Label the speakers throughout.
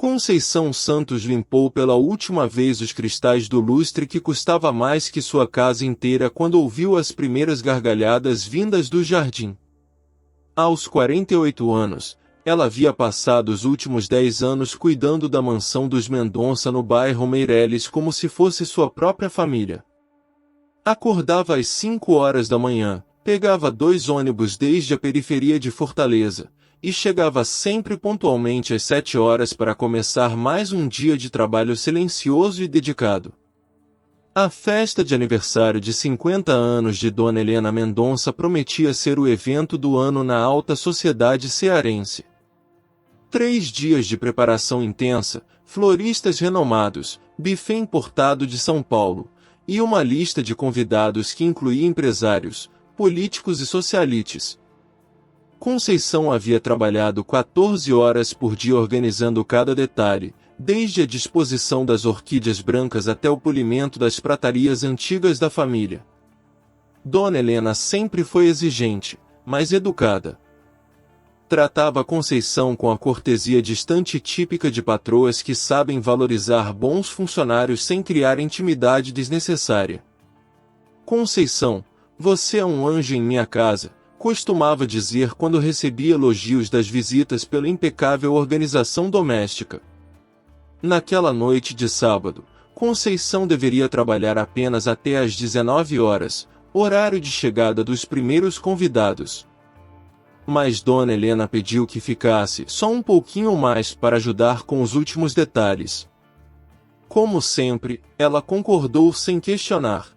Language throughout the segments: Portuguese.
Speaker 1: Conceição Santos limpou pela última vez os cristais do lustre que custava mais que sua casa inteira quando ouviu as primeiras gargalhadas vindas do jardim. Aos 48 anos, ela havia passado os últimos 10 anos cuidando da mansão dos Mendonça no bairro Meireles como se fosse sua própria família. Acordava às 5 horas da manhã, pegava 2 ônibus desde a periferia de Fortaleza, e chegava sempre pontualmente às 7 horas para começar mais um dia de trabalho silencioso e dedicado. A festa de aniversário de 50 anos de Dona Helena Mendonça prometia ser o evento do ano na alta sociedade cearense. 3 dias de preparação intensa, floristas renomados, buffet importado de São Paulo, e uma lista de convidados que incluía empresários, políticos e socialites. Conceição havia trabalhado 14 horas por dia organizando cada detalhe, desde a disposição das orquídeas brancas até o polimento das pratarias antigas da família. Dona Helena sempre foi exigente, mas educada. Tratava Conceição com a cortesia distante e típica de patroas que sabem valorizar bons funcionários sem criar intimidade desnecessária. Conceição, você é um anjo em minha casa, costumava dizer quando recebia elogios das visitas pela impecável organização doméstica. Naquela noite de sábado, Conceição deveria trabalhar apenas até às 19 horas, horário de chegada dos primeiros convidados. Mas Dona Helena pediu que ficasse só um pouquinho mais para ajudar com os últimos detalhes. Como sempre, ela concordou sem questionar.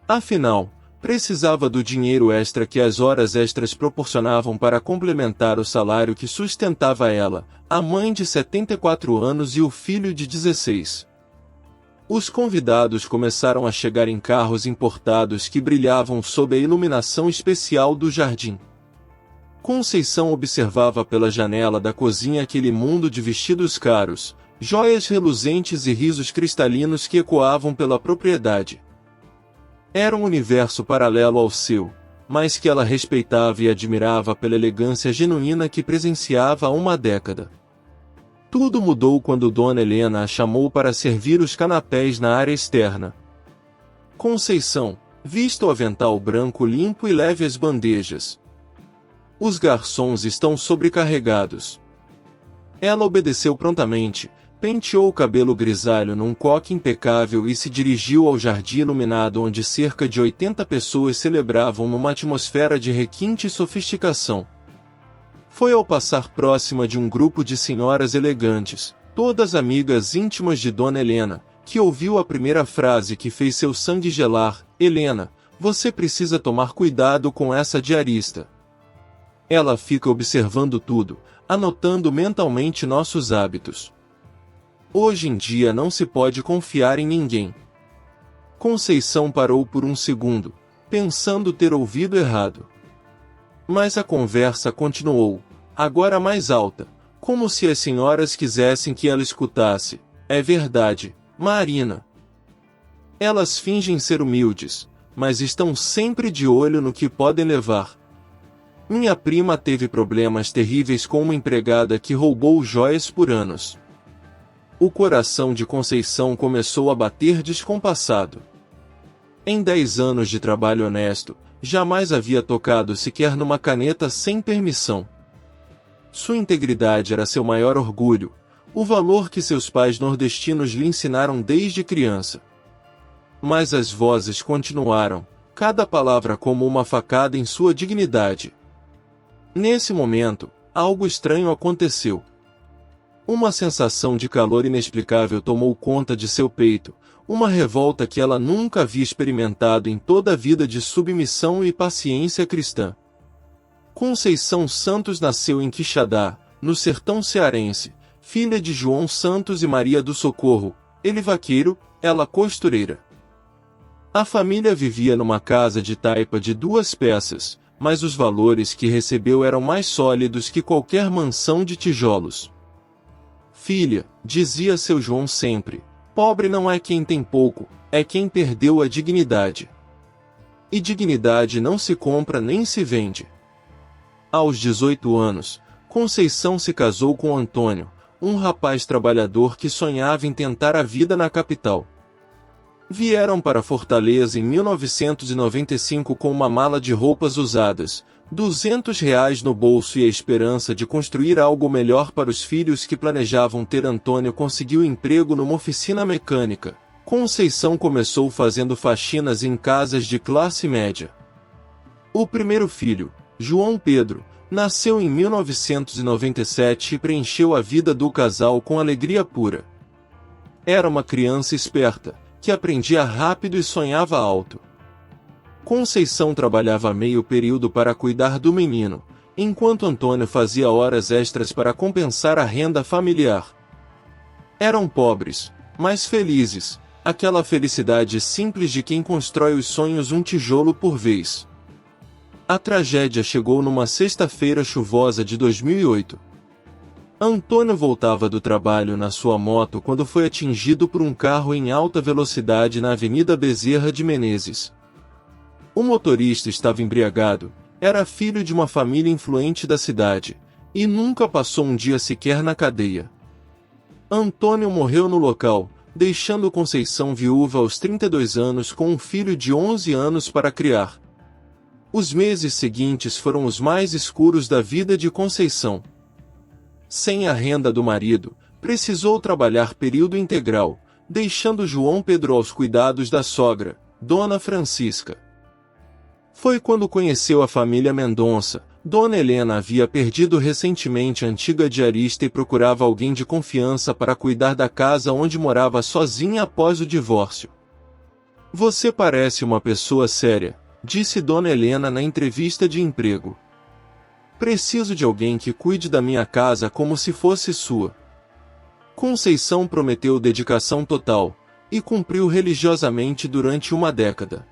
Speaker 1: Afinal, precisava do dinheiro extra que as horas extras proporcionavam para complementar o salário que sustentava ela, a mãe de 74 anos e o filho de 16. Os convidados começaram a chegar em carros importados que brilhavam sob a iluminação especial do jardim. Conceição observava pela janela da cozinha aquele mundo de vestidos caros, joias reluzentes e risos cristalinos que ecoavam pela propriedade. Era um universo paralelo ao seu, mas que ela respeitava e admirava pela elegância genuína que presenciava há uma década. Tudo mudou quando Dona Helena a chamou para servir os canapés na área externa. Conceição, vista o avental branco limpo e leve as bandejas. Os garçons estão sobrecarregados. Ela obedeceu prontamente, penteou o cabelo grisalho num coque impecável e se dirigiu ao jardim iluminado onde cerca de 80 pessoas celebravam numa atmosfera de requinte e sofisticação. Foi ao passar próxima de um grupo de senhoras elegantes, todas amigas íntimas de Dona Helena, que ouviu a primeira frase que fez seu sangue gelar: Helena, você precisa tomar cuidado com essa diarista. Ela fica observando tudo, anotando mentalmente nossos hábitos. Hoje em dia não se pode confiar em ninguém. Conceição parou por um segundo, pensando ter ouvido errado. Mas a conversa continuou, agora mais alta, como se as senhoras quisessem que ela escutasse. É verdade, Marina. Elas fingem ser humildes, mas estão sempre de olho no que podem levar. Minha prima teve problemas terríveis com uma empregada que roubou joias por anos. O coração de Conceição começou a bater descompassado. Em 10 anos de trabalho honesto, jamais havia tocado sequer numa caneta sem permissão. Sua integridade era seu maior orgulho, o valor que seus pais nordestinos lhe ensinaram desde criança. Mas as vozes continuaram, cada palavra como uma facada em sua dignidade. Nesse momento, algo estranho aconteceu. Uma sensação de calor inexplicável tomou conta de seu peito, uma revolta que ela nunca havia experimentado em toda a vida de submissão e paciência cristã. Conceição Santos nasceu em Quixadá, no sertão cearense, filha de João Santos e Maria do Socorro, ele vaqueiro, ela costureira. A família vivia numa casa de taipa de 2 peças, mas os valores que recebeu eram mais sólidos que qualquer mansão de tijolos. Filha, dizia seu João sempre, pobre não é quem tem pouco, é quem perdeu a dignidade. E dignidade não se compra nem se vende. Aos 18 anos, Conceição se casou com Antônio, um rapaz trabalhador que sonhava em tentar a vida na capital. Vieram para Fortaleza em 1995 com uma mala de roupas usadas, R$ 200 no bolso e a esperança de construir algo melhor para os filhos que planejavam ter. Antônio conseguiu emprego numa oficina mecânica. Conceição começou fazendo faxinas em casas de classe média. O primeiro filho, João Pedro, nasceu em 1997 e preencheu a vida do casal com alegria pura. Era uma criança esperta, que aprendia rápido e sonhava alto. Conceição trabalhava meio período para cuidar do menino, enquanto Antônio fazia horas extras para compensar a renda familiar. Eram pobres, mas felizes, aquela felicidade simples de quem constrói os sonhos um tijolo por vez. A tragédia chegou numa sexta-feira chuvosa de 2008. Antônio voltava do trabalho na sua moto quando foi atingido por um carro em alta velocidade na Avenida Bezerra de Menezes. O motorista estava embriagado, era filho de uma família influente da cidade, e nunca passou um dia sequer na cadeia. Antônio morreu no local, deixando Conceição viúva aos 32 anos com um filho de 11 anos para criar. Os meses seguintes foram os mais escuros da vida de Conceição. Sem a renda do marido, precisou trabalhar período integral, deixando João Pedro aos cuidados da sogra, Dona Francisca. Foi quando conheceu a família Mendonça. Dona Helena havia perdido recentemente a antiga diarista e procurava alguém de confiança para cuidar da casa onde morava sozinha após o divórcio. "Você parece uma pessoa séria", disse Dona Helena na entrevista de emprego. "Preciso de alguém que cuide da minha casa como se fosse sua." Conceição prometeu dedicação total, e cumpriu religiosamente durante uma década.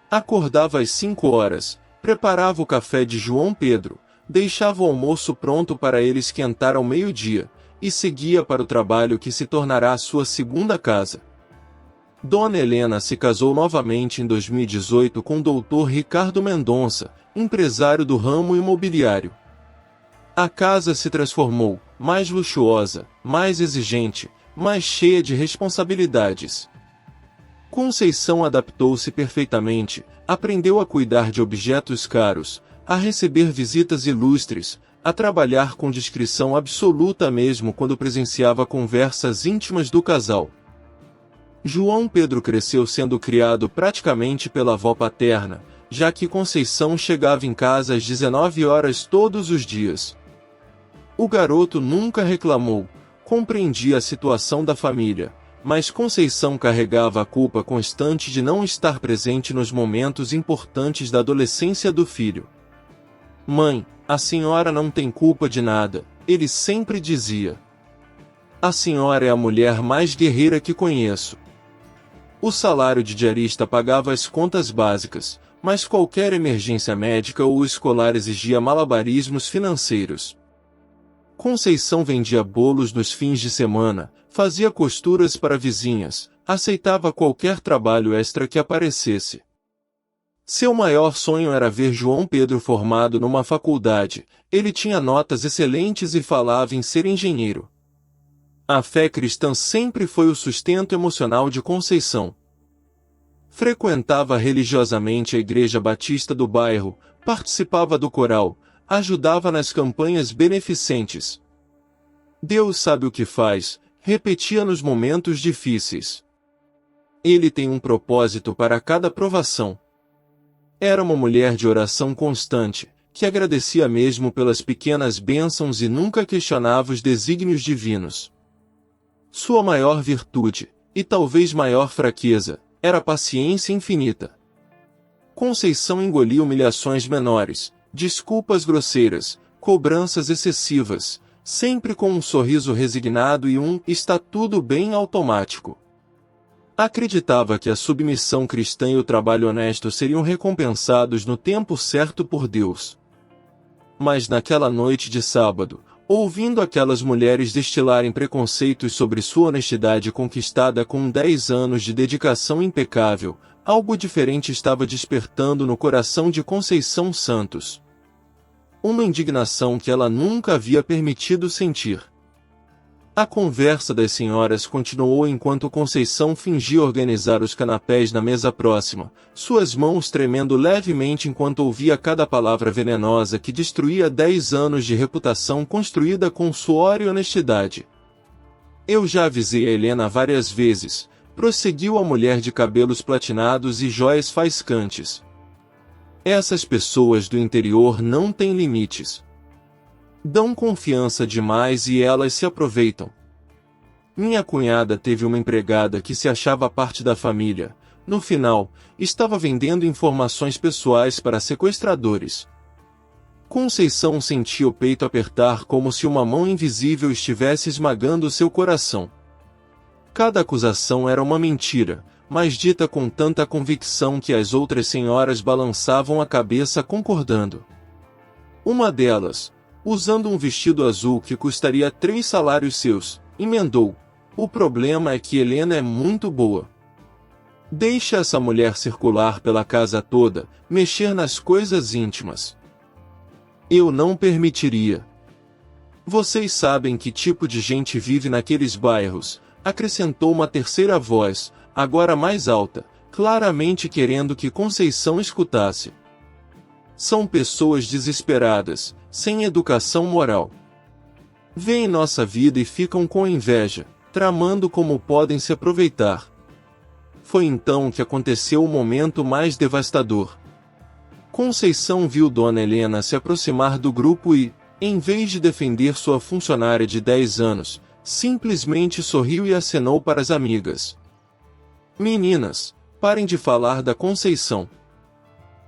Speaker 1: Acordava às 5 horas, preparava o café de João Pedro, deixava o almoço pronto para ele esquentar ao meio-dia, e seguia para o trabalho que se tornará sua segunda casa. Dona Helena se casou novamente em 2018 com o Dr. Ricardo Mendonça, empresário do ramo imobiliário. A casa se transformou, mais luxuosa, mais exigente, mais cheia de responsabilidades. Conceição adaptou-se perfeitamente, aprendeu a cuidar de objetos caros, a receber visitas ilustres, a trabalhar com discrição absoluta mesmo quando presenciava conversas íntimas do casal. João Pedro cresceu sendo criado praticamente pela avó paterna, já que Conceição chegava em casa às 19 horas todos os dias. O garoto nunca reclamou, compreendia a situação da família, mas Conceição carregava a culpa constante de não estar presente nos momentos importantes da adolescência do filho. "Mãe, a senhora não tem culpa de nada", ele sempre dizia. "A senhora é a mulher mais guerreira que conheço." O salário de diarista pagava as contas básicas, mas qualquer emergência médica ou escolar exigia malabarismos financeiros. Conceição vendia bolos nos fins de semana, fazia costuras para vizinhas, aceitava qualquer trabalho extra que aparecesse. Seu maior sonho era ver João Pedro formado numa faculdade. Ele tinha notas excelentes e falava em ser engenheiro. A fé cristã sempre foi o sustento emocional de Conceição. Frequentava religiosamente a Igreja Batista do bairro, participava do coral, ajudava nas campanhas beneficentes. "Deus sabe o que faz", repetia nos momentos difíceis. "Ele tem um propósito para cada provação." Era uma mulher de oração constante, que agradecia mesmo pelas pequenas bênçãos e nunca questionava os desígnios divinos. Sua maior virtude, e talvez maior fraqueza, era a paciência infinita. Conceição engolia humilhações menores, desculpas grosseiras, cobranças excessivas, sempre com um sorriso resignado e um "está tudo bem" automático. Acreditava que a submissão cristã e o trabalho honesto seriam recompensados no tempo certo por Deus. Mas naquela noite de sábado, ouvindo aquelas mulheres destilarem preconceitos sobre sua honestidade conquistada com 10 anos de dedicação impecável, algo diferente estava despertando no coração de Conceição Santos. Uma indignação que ela nunca havia permitido sentir. A conversa das senhoras continuou enquanto Conceição fingia organizar os canapés na mesa próxima, suas mãos tremendo levemente enquanto ouvia cada palavra venenosa que destruía 10 anos de reputação construída com suor e honestidade. Eu já avisei a Helena várias vezes, prosseguiu a mulher de cabelos platinados e jóias faiscantes. Essas pessoas do interior não têm limites. Dão confiança demais e elas se aproveitam. Minha cunhada teve uma empregada que se achava parte da família. No final, estava vendendo informações pessoais para sequestradores. Conceição sentia o peito apertar como se uma mão invisível estivesse esmagando seu coração. Cada acusação era uma mentira, mas dita com tanta convicção que as outras senhoras balançavam a cabeça concordando. Uma delas, usando um vestido azul que custaria 3 salários seus, emendou: "O problema é que Helena é muito boa. Deixa essa mulher circular pela casa toda, mexer nas coisas íntimas. Eu não permitiria. Vocês sabem que tipo de gente vive naqueles bairros", acrescentou uma terceira voz, agora mais alta, claramente querendo que Conceição escutasse. "São pessoas desesperadas, sem educação moral. Vêem nossa vida e ficam com inveja, tramando como podem se aproveitar." Foi então que aconteceu o momento mais devastador. Conceição viu Dona Helena se aproximar do grupo e, em vez de defender sua funcionária de 10 anos, simplesmente sorriu e acenou para as amigas. "Meninas, parem de falar da Conceição.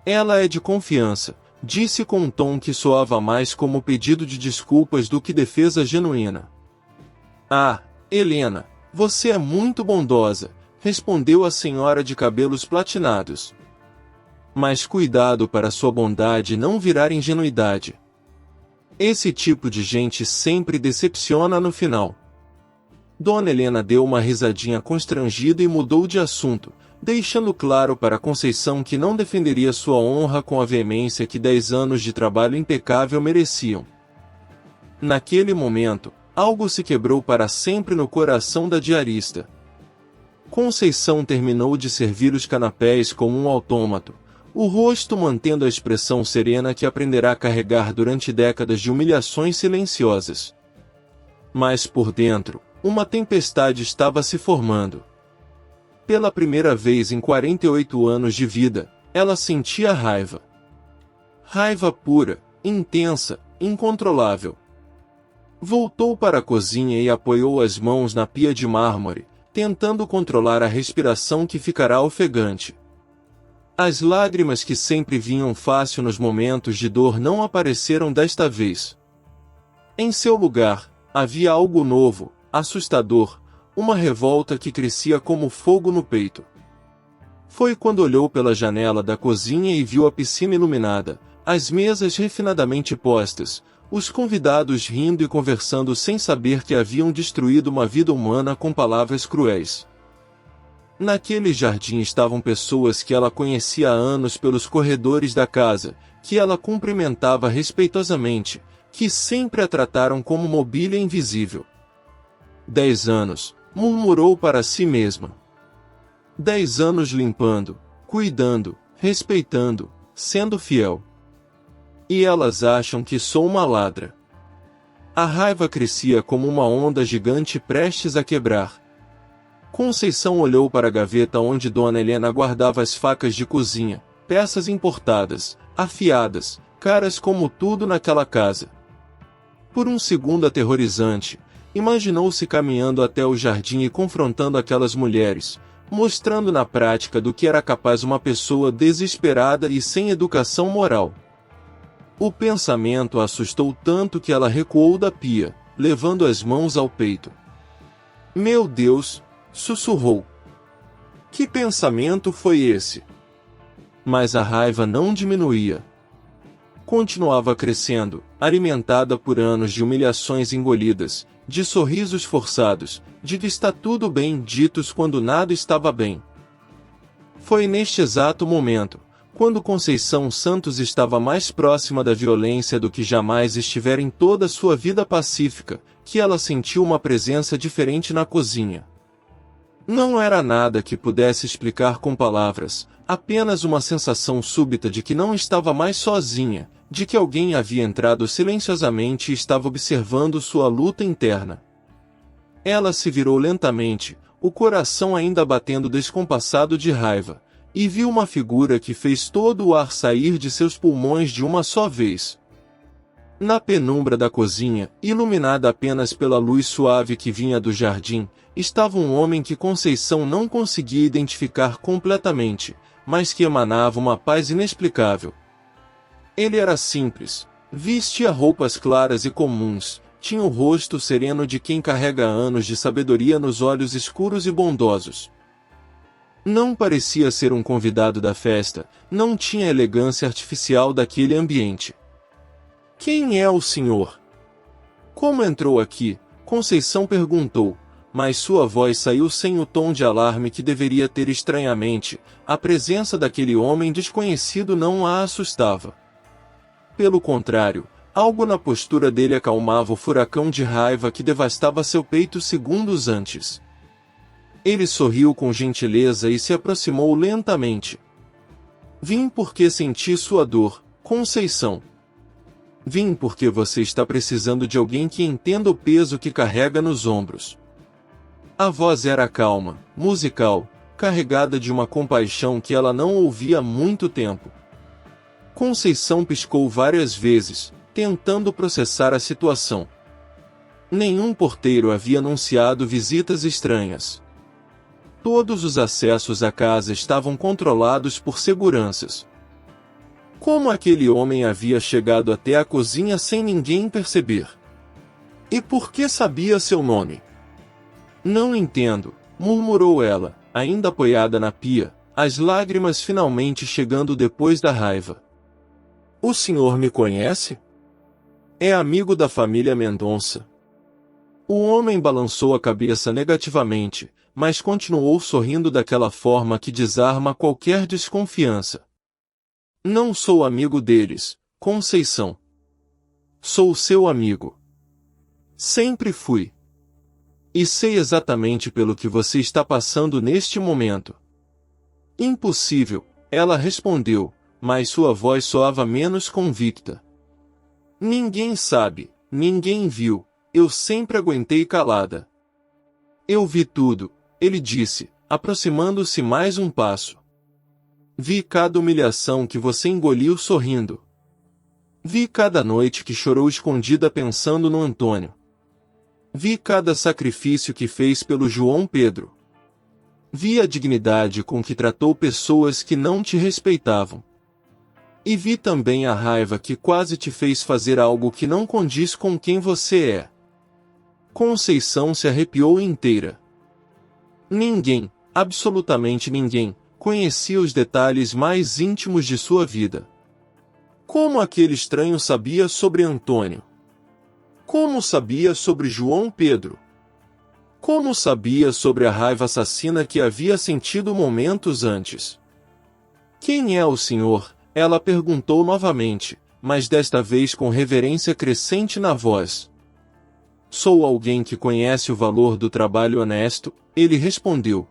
Speaker 1: Ela é de confiança", disse com um tom que soava mais como pedido de desculpas do que defesa genuína. "Ah, Helena, você é muito bondosa", respondeu a senhora de cabelos platinados. "Mas cuidado para sua bondade não virar ingenuidade. Esse tipo de gente sempre decepciona no final." Dona Helena deu uma risadinha constrangida e mudou de assunto, deixando claro para Conceição que não defenderia sua honra com a veemência que 10 anos de trabalho impecável mereciam. Naquele momento, algo se quebrou para sempre no coração da diarista. Conceição terminou de servir os canapés como um autômato, o rosto mantendo a expressão serena que aprenderá a carregar durante décadas de humilhações silenciosas. Mas por dentro, uma tempestade estava se formando. Pela primeira vez em 48 anos de vida, ela sentia raiva. Raiva pura, intensa, incontrolável. Voltou para a cozinha e apoiou as mãos na pia de mármore, tentando controlar a respiração que ficará ofegante. As lágrimas que sempre vinham fácil nos momentos de dor não apareceram desta vez. Em seu lugar, havia algo novo, assustador, uma revolta que crescia como fogo no peito. Foi quando olhou pela janela da cozinha e viu a piscina iluminada, as mesas refinadamente postas, os convidados rindo e conversando sem saber que haviam destruído uma vida humana com palavras cruéis. Naquele jardim estavam pessoas que ela conhecia há anos pelos corredores da casa, que ela cumprimentava respeitosamente, que sempre a trataram como mobília invisível. 10 anos, murmurou para si mesma. 10 anos limpando, cuidando, respeitando, sendo fiel. E elas acham que sou uma ladra. A raiva crescia como uma onda gigante prestes a quebrar. Conceição olhou para a gaveta onde Dona Helena guardava as facas de cozinha, peças importadas, afiadas, caras como tudo naquela casa. Por um segundo aterrorizante, imaginou-se caminhando até o jardim e confrontando aquelas mulheres, mostrando na prática do que era capaz uma pessoa desesperada e sem educação moral. O pensamento a assustou tanto que ela recuou da pia, levando as mãos ao peito. "Meu Deus!" sussurrou. Que pensamento foi esse? Mas a raiva não diminuía. Continuava crescendo, alimentada por anos de humilhações engolidas, de sorrisos forçados, de que está tudo bem ditos quando nada estava bem. Foi neste exato momento, Quando Conceição Santos estava mais próxima da violência do que jamais estivera em toda sua vida pacífica, que ela sentiu uma presença diferente na cozinha. Não era nada que pudesse explicar com palavras, apenas uma sensação súbita de que não estava mais sozinha, de que alguém havia entrado silenciosamente e estava observando sua luta interna. Ela se virou lentamente, o coração ainda batendo descompassado de raiva, e viu uma figura que fez todo o ar sair de seus pulmões de uma só vez. Na penumbra da cozinha, iluminada apenas pela luz suave que vinha do jardim, estava um homem que Conceição não conseguia identificar completamente, mas que emanava uma paz inexplicável. Ele era simples, vestia roupas claras e comuns, tinha o rosto sereno de quem carrega anos de sabedoria nos olhos escuros e bondosos. Não parecia ser um convidado da festa, não tinha a elegância artificial daquele ambiente. Quem é o senhor? Como entrou aqui? Conceição perguntou, mas sua voz saiu sem o tom de alarme que deveria ter estranhamente. A presença daquele homem desconhecido não a assustava. Pelo contrário, algo na postura dele acalmava o furacão de raiva que devastava seu peito segundos antes. Ele sorriu com gentileza e se aproximou lentamente. Vim porque senti sua dor, Conceição. Vim porque você está precisando de alguém que entenda o peso que carrega nos ombros. A voz era calma, musical, carregada de uma compaixão que ela não ouvia há muito tempo. Conceição piscou várias vezes, tentando processar a situação. Nenhum porteiro havia anunciado visitas estranhas. Todos os acessos à casa estavam controlados por seguranças. Como aquele homem havia chegado até a cozinha sem ninguém perceber? E por que sabia seu nome? Não entendo, murmurou ela, ainda apoiada na pia, as lágrimas finalmente chegando depois da raiva. O senhor me conhece? É amigo da família Mendonça. O homem balançou a cabeça negativamente, mas continuou sorrindo daquela forma que desarma qualquer desconfiança. Não sou amigo deles, Conceição. Sou seu amigo. Sempre fui. E sei exatamente pelo que você está passando neste momento. Impossível, ela respondeu, mas sua voz soava menos convicta. Ninguém sabe, ninguém viu, eu sempre aguentei calada. Eu vi tudo, ele disse, aproximando-se mais um passo. Vi cada humilhação que você engoliu sorrindo. Vi cada noite que chorou escondida pensando no Antônio. Vi cada sacrifício que fez pelo João Pedro. Vi a dignidade com que tratou pessoas que não te respeitavam. E vi também a raiva que quase te fez fazer algo que não condiz com quem você é. Conceição se arrepiou inteira. Ninguém, absolutamente ninguém, conhecia os detalhes mais íntimos de sua vida. Como aquele estranho sabia sobre Antônio? Como sabia sobre João Pedro? Como sabia sobre a raiva assassina que havia sentido momentos antes? Quem é o senhor? Ela perguntou novamente, mas desta vez com reverência crescente na voz. Sou alguém que conhece o valor do trabalho honesto, ele respondeu.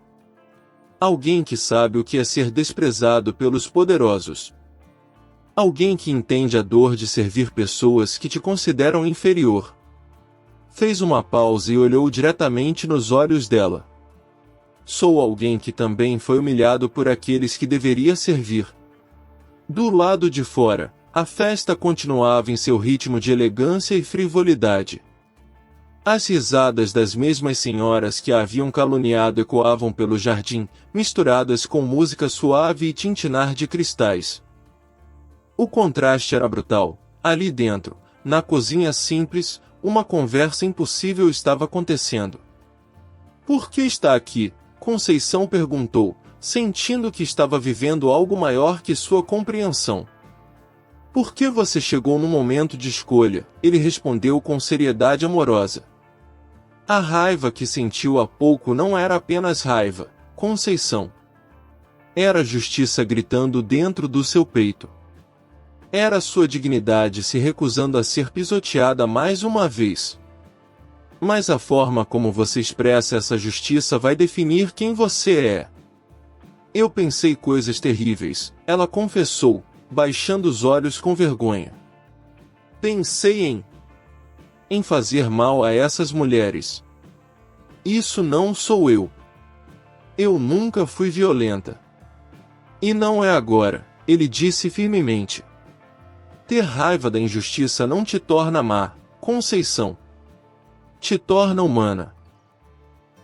Speaker 1: Alguém que sabe o que é ser desprezado pelos poderosos. Alguém que entende a dor de servir pessoas que te consideram inferior. Fez uma pausa e olhou diretamente nos olhos dela. Sou alguém que também foi humilhado por aqueles que deveria servir. Do lado de fora, a festa continuava em seu ritmo de elegância e frivolidade. As risadas das mesmas senhoras que a haviam caluniado ecoavam pelo jardim, misturadas com música suave e tintinar de cristais. O contraste era brutal. Ali dentro, na cozinha simples, uma conversa impossível estava acontecendo. Por que está aqui? Conceição perguntou, sentindo que estava vivendo algo maior que sua compreensão. Por que você chegou no momento de escolha? Ele respondeu com seriedade amorosa. A raiva que sentiu há pouco não era apenas raiva, Conceição. Era a justiça gritando dentro do seu peito. Era sua dignidade se recusando a ser pisoteada mais uma vez. Mas a forma como você expressa essa justiça vai definir quem você é. Eu pensei coisas terríveis, ela confessou, baixando os olhos com vergonha. Pensei em fazer mal a essas mulheres. Isso não sou eu. Eu nunca fui violenta. E não é agora, ele disse firmemente. Ter raiva da injustiça não te torna má, Conceição. Te torna humana.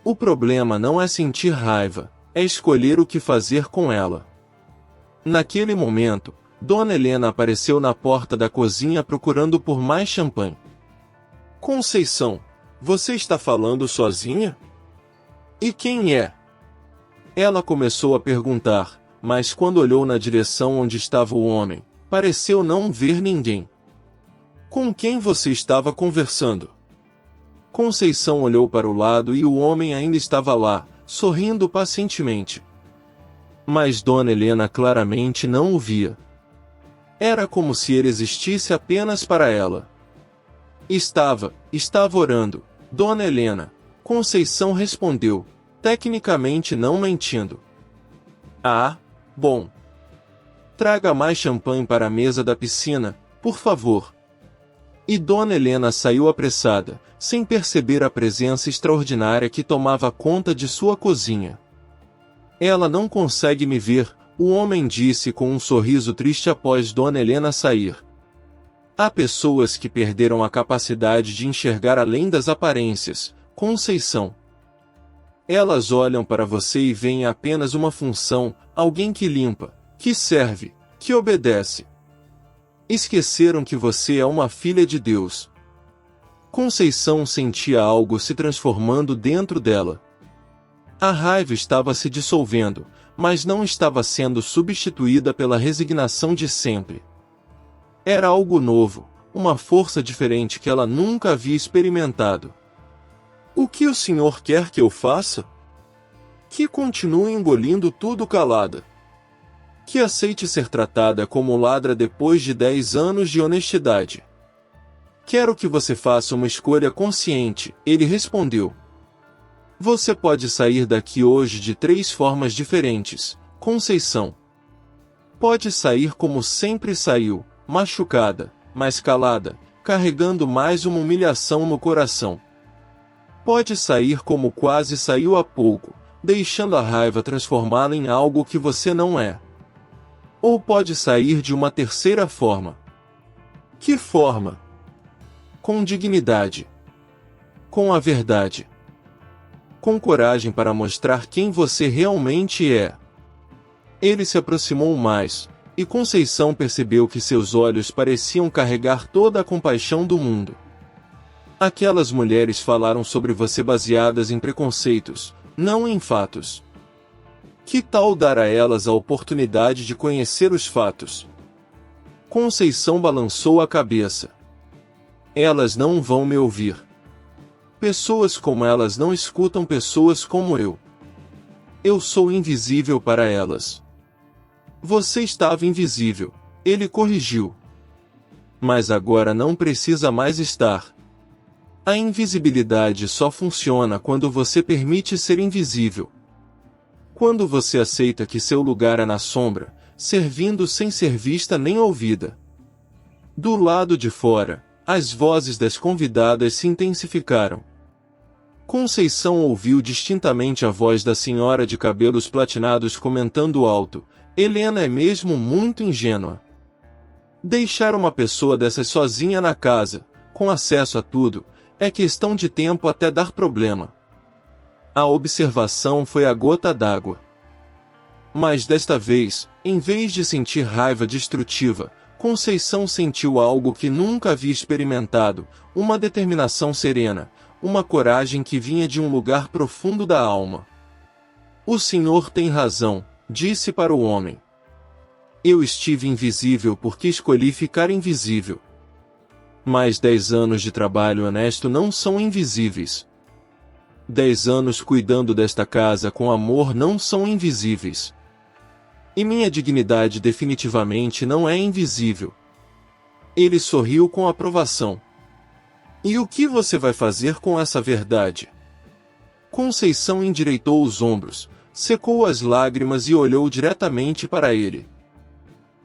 Speaker 1: O problema não é sentir raiva, é escolher o que fazer com ela. Naquele momento, Dona Helena apareceu na porta da cozinha procurando por mais champanhe. Conceição, você está falando sozinha? E quem é? Ela começou a perguntar, mas quando olhou na direção onde estava o homem, pareceu não ver ninguém. Com quem você estava conversando? Conceição olhou para o lado e o homem ainda estava lá, sorrindo pacientemente. Mas Dona Helena claramente não o via. Era como se ele existisse apenas para ela. Estava orando, Dona Helena, Conceição respondeu, tecnicamente não mentindo. Ah, bom. Traga mais champanhe para a mesa da piscina, por favor. E Dona Helena saiu apressada, sem perceber a presença extraordinária que tomava conta de sua cozinha. Ela não consegue me ver, o homem disse com um sorriso triste após Dona Helena sair. Há pessoas que perderam a capacidade de enxergar além das aparências, Conceição. Elas olham para você e veem apenas uma função, alguém que limpa, que serve, que obedece. Esqueceram que você é uma filha de Deus. Conceição sentia algo se transformando dentro dela. A raiva estava se dissolvendo, mas não estava sendo substituída pela resignação de sempre. Era algo novo, uma força diferente que ela nunca havia experimentado. O que o senhor quer que eu faça? Que continue engolindo tudo calada. Que aceite ser tratada como ladra depois de 10 anos de honestidade. Quero que você faça uma escolha consciente, ele respondeu. Você pode sair daqui hoje de 3 formas diferentes, Conceição. Pode sair como sempre saiu, machucada, mas calada, carregando mais uma humilhação no coração. Pode sair como quase saiu há pouco, deixando a raiva transformá-la em algo que você não é. Ou pode sair de uma terceira forma. Que forma? Com dignidade. Com a verdade. Com coragem para mostrar quem você realmente é. Ele se aproximou mais, e Conceição percebeu que seus olhos pareciam carregar toda a compaixão do mundo. Aquelas mulheres falaram sobre você baseadas em preconceitos, não em fatos. Que tal dar a elas a oportunidade de conhecer os fatos? Conceição balançou a cabeça. Elas não vão me ouvir. Pessoas como elas não escutam pessoas como eu. Eu sou invisível para elas. Você estava invisível, ele corrigiu. Mas agora não precisa mais estar. A invisibilidade só funciona quando você permite ser invisível. Quando você aceita que seu lugar é na sombra, servindo sem ser vista nem ouvida. Do lado de fora, as vozes das convidadas se intensificaram. Conceição ouviu distintamente a voz da senhora de cabelos platinados comentando alto, Helena é mesmo muito ingênua. Deixar uma pessoa dessas sozinha na casa, com acesso a tudo, é questão de tempo até dar problema. A observação foi a gota d'água. Mas desta vez, em vez de sentir raiva destrutiva, Conceição sentiu algo que nunca havia experimentado, uma determinação serena, uma coragem que vinha de um lugar profundo da alma. O senhor tem razão, disse para o homem. Eu estive invisível porque escolhi ficar invisível. Mas 10 anos de trabalho honesto não são invisíveis. 10 anos cuidando desta casa com amor não são invisíveis. E minha dignidade definitivamente não é invisível. Ele sorriu com aprovação. E o que você vai fazer com essa verdade? Conceição endireitou os ombros, secou as lágrimas e olhou diretamente para ele.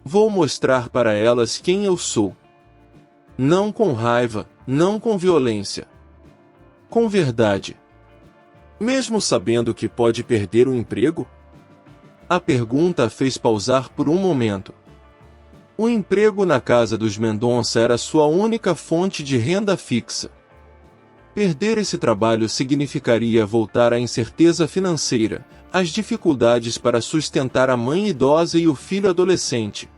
Speaker 1: Vou mostrar para elas quem eu sou. Não com raiva, não com violência. Com verdade. Mesmo sabendo que pode perder o emprego? A pergunta a fez pausar por um momento. O emprego na casa dos Mendonça era sua única fonte de renda fixa. Perder esse trabalho significaria voltar à incerteza financeira, às dificuldades para sustentar a mãe idosa e o filho adolescente.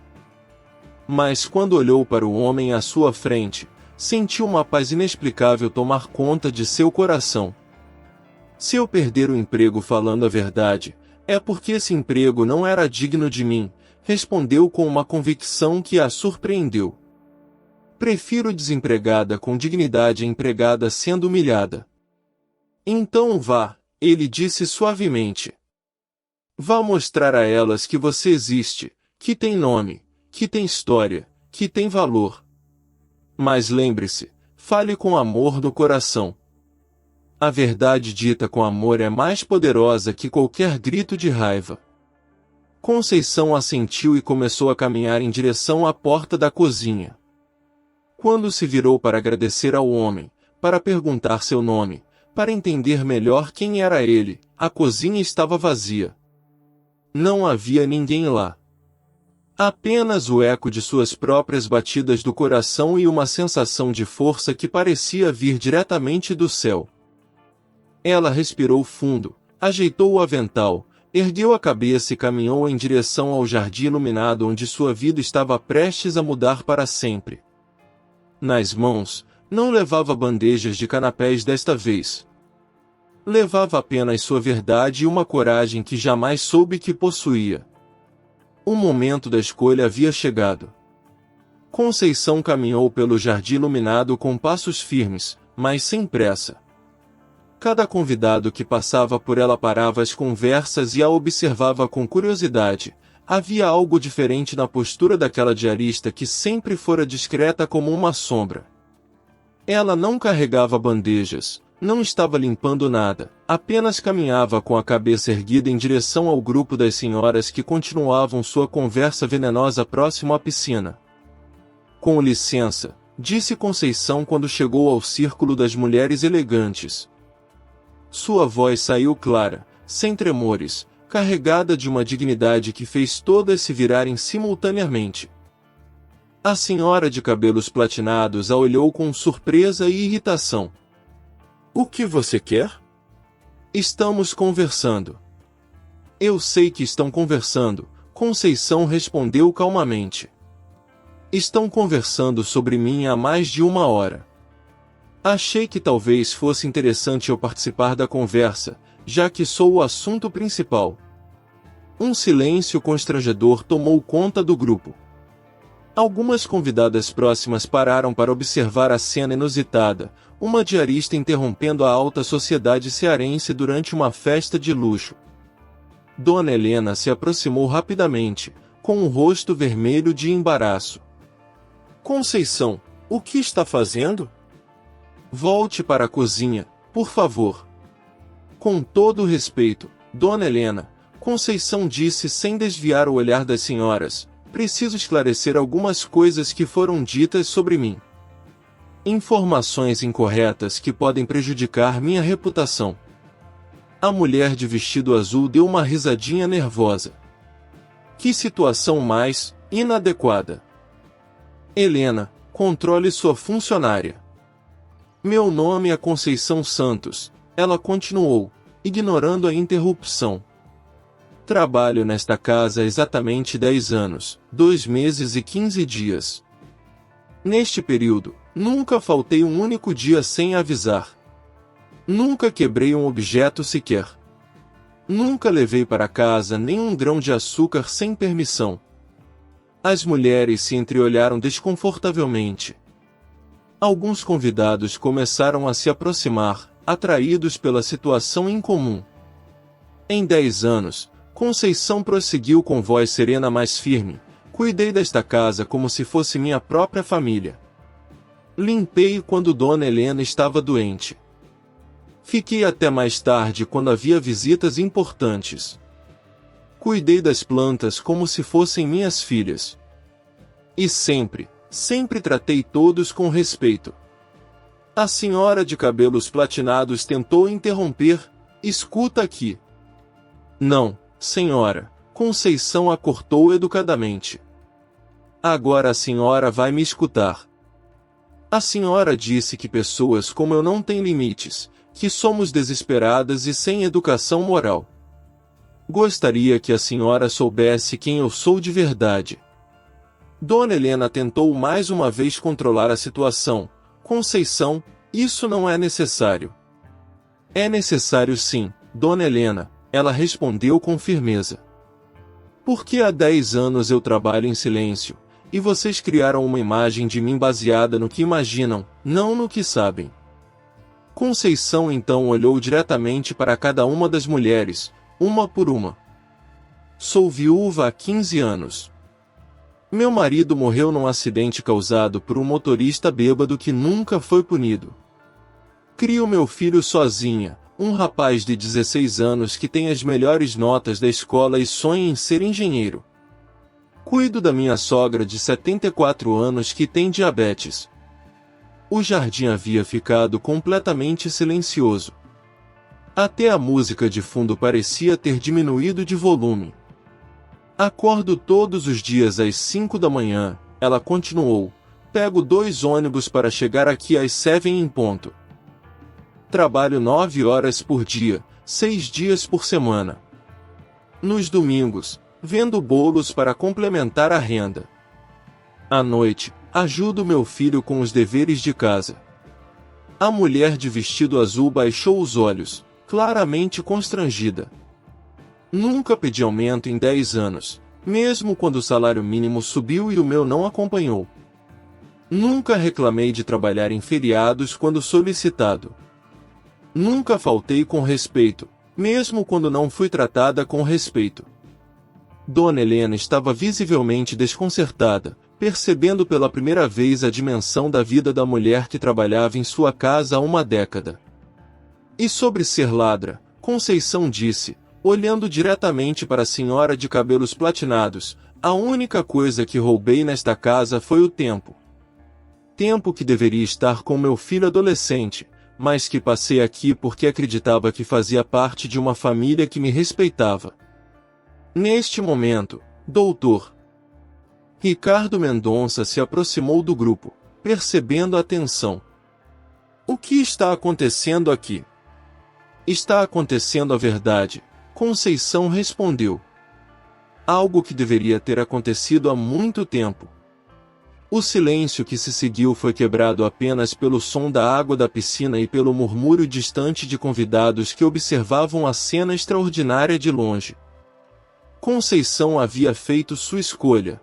Speaker 1: Mas quando olhou para o homem à sua frente, sentiu uma paz inexplicável tomar conta de seu coração. Se eu perder o emprego falando a verdade, é porque esse emprego não era digno de mim, respondeu com uma convicção que a surpreendeu. Prefiro desempregada com dignidade a empregada sendo humilhada. Então vá, ele disse suavemente. Vá mostrar a elas que você existe, que tem nome, que tem história, que tem valor. Mas lembre-se, fale com amor no coração. A verdade dita com amor é mais poderosa que qualquer grito de raiva. Conceição assentiu e começou a caminhar em direção à porta da cozinha. Quando se virou para agradecer ao homem, para perguntar seu nome, para entender melhor quem era ele, a cozinha estava vazia. Não havia ninguém lá. Apenas o eco de suas próprias batidas do coração e uma sensação de força que parecia vir diretamente do céu. Ela respirou fundo, ajeitou o avental, ergueu a cabeça e caminhou em direção ao jardim iluminado onde sua vida estava prestes a mudar para sempre. Nas mãos, não levava bandejas de canapés desta vez. Levava apenas sua verdade e uma coragem que jamais soube que possuía. O momento da escolha havia chegado. Conceição caminhou pelo jardim iluminado com passos firmes, mas sem pressa. Cada convidado que passava por ela parava as conversas e a observava com curiosidade. Havia algo diferente na postura daquela diarista que sempre fora discreta como uma sombra. Ela não carregava bandejas, não estava limpando nada, apenas caminhava com a cabeça erguida em direção ao grupo das senhoras que continuavam sua conversa venenosa próximo à piscina. Com licença, disse Conceição quando chegou ao círculo das mulheres elegantes. Sua voz saiu clara, sem tremores, carregada de uma dignidade que fez todas se virarem simultaneamente. A senhora de cabelos platinados a olhou com surpresa e irritação. O que você quer? Estamos conversando. Eu sei que estão conversando, Conceição respondeu calmamente. Estão conversando sobre mim há mais de 1 hora. Achei que talvez fosse interessante eu participar da conversa, já que sou o assunto principal. Um silêncio constrangedor tomou conta do grupo. Algumas convidadas próximas pararam para observar a cena inusitada, uma diarista interrompendo a alta sociedade cearense durante uma festa de luxo. Dona Helena se aproximou rapidamente, com um rosto vermelho de embaraço. Conceição, o que está fazendo? Volte para a cozinha, por favor. Com todo o respeito, Dona Helena, Conceição disse sem desviar o olhar das senhoras, preciso esclarecer algumas coisas que foram ditas sobre mim. Informações incorretas que podem prejudicar minha reputação. A mulher de vestido azul deu uma risadinha nervosa. Que situação mais inadequada. Helena, controle sua funcionária. Meu nome é Conceição Santos, ela continuou, ignorando a interrupção. Trabalho nesta casa há exatamente 10 anos, 2 meses e 15 dias. Neste período, nunca faltei um único dia sem avisar. Nunca quebrei um objeto sequer. Nunca levei para casa nem um grão de açúcar sem permissão. As mulheres se entreolharam desconfortavelmente. Alguns convidados começaram a se aproximar, atraídos pela situação incomum. Em 10 anos, Conceição prosseguiu com voz serena mais firme. Cuidei desta casa como se fosse minha própria família. Limpei quando Dona Helena estava doente. Fiquei até mais tarde quando havia visitas importantes. Cuidei das plantas como se fossem minhas filhas. E sempre tratei todos com respeito. A senhora de cabelos platinados tentou interromper. Escuta aqui. Não, senhora, Conceição a cortou educadamente. Agora a senhora vai me escutar. A senhora disse que pessoas como eu não têm limites, que somos desesperadas e sem educação moral. Gostaria que a senhora soubesse quem eu sou de verdade. Dona Helena tentou mais uma vez controlar a situação. Conceição, isso não é necessário. É necessário sim, Dona Helena, ela respondeu com firmeza. Porque há 10 anos eu trabalho em silêncio, e vocês criaram uma imagem de mim baseada no que imaginam, não no que sabem. Conceição então olhou diretamente para cada uma das mulheres, uma por uma. Sou viúva há 15 anos. Meu marido morreu num acidente causado por um motorista bêbado que nunca foi punido. Crio meu filho sozinha, um rapaz de 16 anos que tem as melhores notas da escola e sonha em ser engenheiro. Cuido da minha sogra de 74 anos que tem diabetes. O jardim havia ficado completamente silencioso. Até a música de fundo parecia ter diminuído de volume. Acordo todos os dias às 5 da manhã, ela continuou. Pego 2 ônibus para chegar aqui às 7 em ponto. Trabalho 9 horas por dia, 6 dias por semana. Nos domingos, vendo bolos para complementar a renda. À noite, ajudo meu filho com os deveres de casa. A mulher de vestido azul baixou os olhos, claramente constrangida. Nunca pedi aumento em 10 anos, mesmo quando o salário mínimo subiu e o meu não acompanhou. Nunca reclamei de trabalhar em feriados quando solicitado. Nunca faltei com respeito, mesmo quando não fui tratada com respeito. Dona Helena estava visivelmente desconcertada, percebendo pela primeira vez a dimensão da vida da mulher que trabalhava em sua casa há uma década. E sobre ser ladra, Conceição disse, olhando diretamente para a senhora de cabelos platinados, a única coisa que roubei nesta casa foi o tempo. Tempo que deveria estar com meu filho adolescente, mas que passei aqui porque acreditava que fazia parte de uma família que me respeitava. Neste momento, Dr. Ricardo Mendonça se aproximou do grupo, percebendo a tensão. O que está acontecendo aqui? Está acontecendo a verdade, Conceição respondeu. Algo que deveria ter acontecido há muito tempo. O silêncio que se seguiu foi quebrado apenas pelo som da água da piscina e pelo murmúrio distante de convidados que observavam a cena extraordinária de longe. Conceição havia feito sua escolha.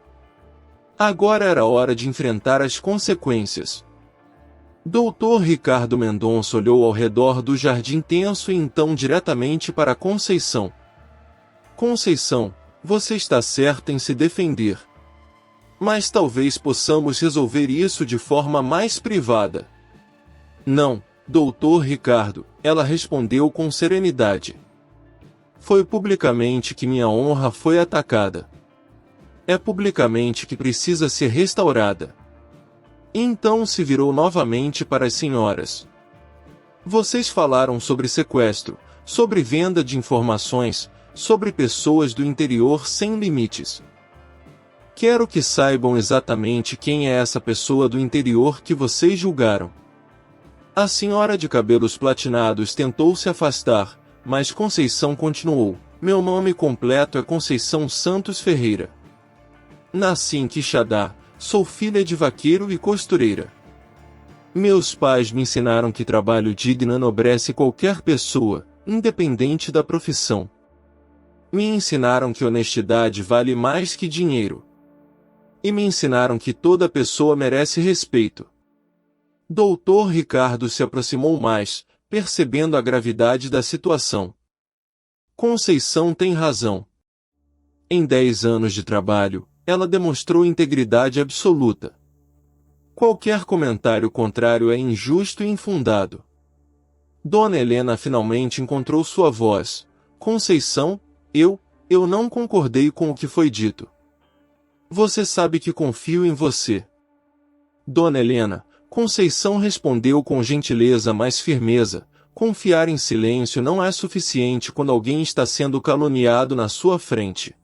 Speaker 1: Agora era hora de enfrentar as consequências. Dr. Ricardo Mendonça olhou ao redor do jardim tenso e então diretamente para Conceição. Conceição, você está certa em se defender. Mas talvez possamos resolver isso de forma mais privada. Não, Dr. Ricardo, ela respondeu com serenidade. Foi publicamente que minha honra foi atacada. É publicamente que precisa ser restaurada. Então se virou novamente para as senhoras. Vocês falaram sobre sequestro, sobre venda de informações, sobre pessoas do interior sem limites. Quero que saibam exatamente quem é essa pessoa do interior que vocês julgaram. A senhora de cabelos platinados tentou se afastar, mas Conceição continuou. Meu nome completo é Conceição Santos Ferreira. Nasci em Quixadá, sou filha de vaqueiro e costureira. Meus pais me ensinaram que trabalho digno enobrece qualquer pessoa, independente da profissão. Me ensinaram que honestidade vale mais que dinheiro. E me ensinaram que toda pessoa merece respeito. Dr. Ricardo se aproximou mais, percebendo a gravidade da situação. Conceição tem razão. Em 10 anos de trabalho, ela demonstrou integridade absoluta. Qualquer comentário contrário é injusto e infundado. Dona Helena finalmente encontrou sua voz. Conceição, eu não concordei com o que foi dito. Você sabe que confio em você. Dona Helena, Conceição respondeu com gentileza mas firmeza. Confiar em silêncio não é suficiente quando alguém está sendo caluniado na sua frente.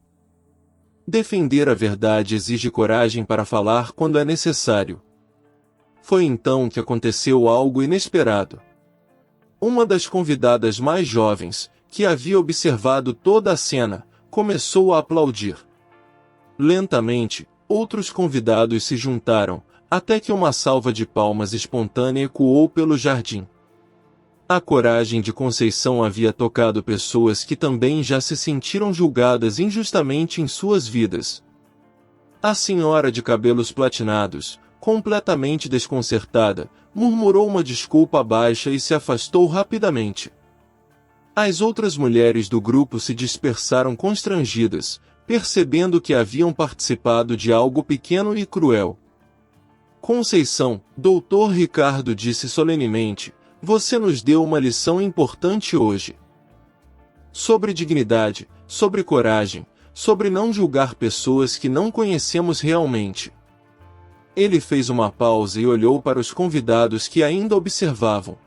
Speaker 1: Defender a verdade exige coragem para falar quando é necessário. Foi então que aconteceu algo inesperado. Uma das convidadas mais jovens, que havia observado toda a cena, começou a aplaudir. Lentamente, outros convidados se juntaram, até que uma salva de palmas espontânea ecoou pelo jardim. A coragem de Conceição havia tocado pessoas que também já se sentiram julgadas injustamente em suas vidas. A senhora de cabelos platinados, completamente desconcertada, murmurou uma desculpa baixa e se afastou rapidamente. As outras mulheres do grupo se dispersaram constrangidas, percebendo que haviam participado de algo pequeno e cruel. Conceição, Dr. Ricardo disse solenemente, você nos deu uma lição importante hoje. Sobre dignidade, sobre coragem, sobre não julgar pessoas que não conhecemos realmente. Ele fez uma pausa e olhou para os convidados que ainda observavam.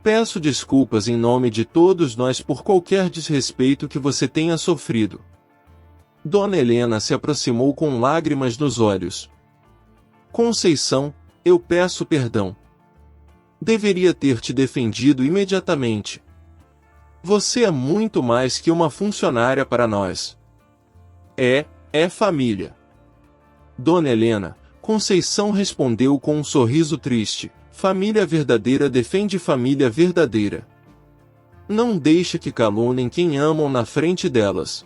Speaker 1: Peço desculpas em nome de todos nós por qualquer desrespeito que você tenha sofrido. Dona Helena se aproximou com lágrimas nos olhos. Conceição, eu peço perdão. Deveria ter te defendido imediatamente. Você é muito mais que uma funcionária para nós. É família. Dona Helena, Conceição respondeu com um sorriso triste, família verdadeira defende família verdadeira. Não deixe que caluniem quem amam na frente delas.